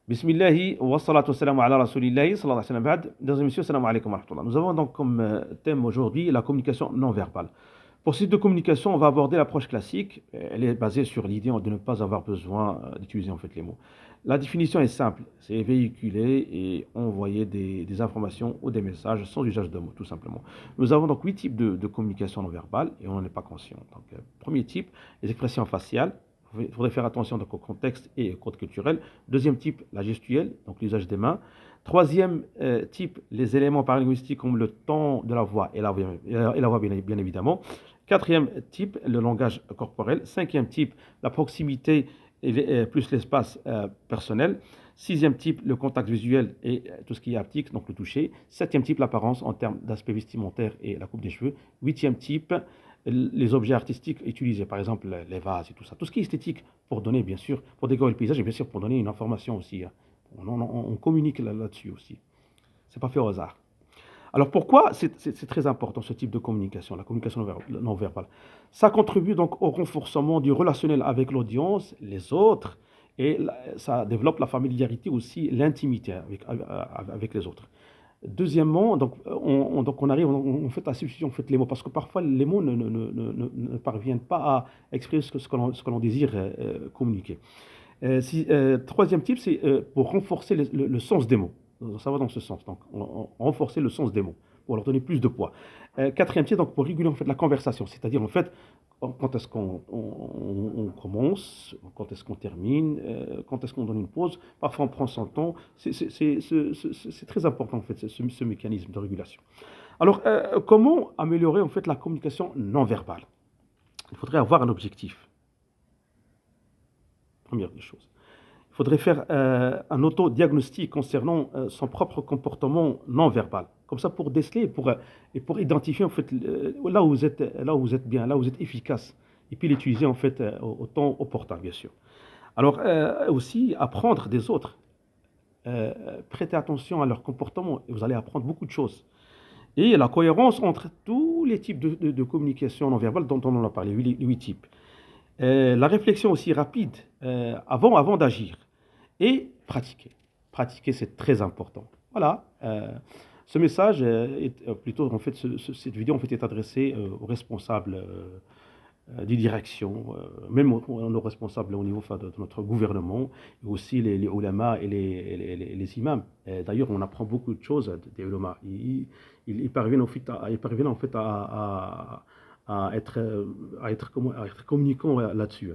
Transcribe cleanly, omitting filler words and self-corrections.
Bismillahi wa salatu wa salam ala rasulillahi sallallahu alayhi wa sallam ba'd. Mesdames et messieurs, salam alaikum wa rahmatullah. Nous avons donc comme thème aujourd'hui la communication non verbale. Pour ce type de communication, on va aborder l'approche classique. Elle est basée sur l'idée de ne pas avoir besoin d'utiliser en fait les mots. La définition est simple, c'est véhiculer et envoyer des informations ou des messages sans usage de mots, tout simplement. Nous avons donc 8 types de communication non verbale et on n'en est pas conscient. Donc, premier type, les expressions faciales. Il faudrait faire attention donc, au contexte et au code culturel. Deuxième type, la gestuelle, donc l'usage des mains. Troisième type, les éléments paralinguistiques comme le ton de la voix et la voix bien évidemment. Quatrième type, le langage corporel. Cinquième type, la proximité plus l'espace personnel. Sixième type, le contact visuel et tout ce qui est haptique, donc le toucher. Septième type, l'apparence en termes d'aspect vestimentaire et la coupe des cheveux. Huitième type, les objets artistiques utilisés, par exemple les vases et tout ça. Tout ce qui est esthétique pour donner, bien sûr, pour décorer le paysage et bien sûr pour donner une information aussi. Hein. On communique là-dessus aussi. C'est pas fait au hasard. Alors pourquoi c'est très important ce type de communication, la communication non verbale? Ça contribue donc au renforcement du relationnel avec l'audience, les autres, et ça développe la familiarité aussi, l'intimité avec les autres. Deuxièmement, donc on arrive, on fait la substitution, on fait les mots, parce que parfois les mots ne parviennent pas à exprimer ce que l'on désire communiquer. Troisième type, c'est pour renforcer le sens des mots. Ça va dans ce sens. Donc, renforcer le sens des mots pour leur donner plus de poids. Quatrième type, donc pour réguler en fait la conversation, c'est-à-dire en fait quand est-ce qu'on commence, quand est-ce qu'on termine, quand est-ce qu'on donne une pause. Parfois, on prend son temps. C'est très important en fait ce mécanisme de régulation. Alors, comment améliorer en fait la communication non verbale? Il faudrait avoir un objectif. Première des choses. Il faudrait faire un autodiagnostic concernant son propre comportement non verbal. Comme ça, pour déceler et pour identifier en fait là où vous êtes bien, là où vous êtes efficace, et puis l'utiliser en fait au temps opportun, bien sûr. Alors aussi apprendre des autres, prêter attention à leur comportement, et vous allez apprendre beaucoup de choses. Et la cohérence entre tous les types de communication non verbale dont on en a parlé, les 8 types. La réflexion aussi rapide avant d'agir et pratiquer. Pratiquer, c'est très important. Voilà. Ce message plutôt, en fait, cette vidéo en fait, est adressée aux responsables des directions, même aux responsables au niveau enfin, de notre gouvernement, et aussi les ulamas et les imams. D'ailleurs, on apprend beaucoup de choses des ulamas. Ils parviennent, ils parviennent en fait à être communicants là-dessus.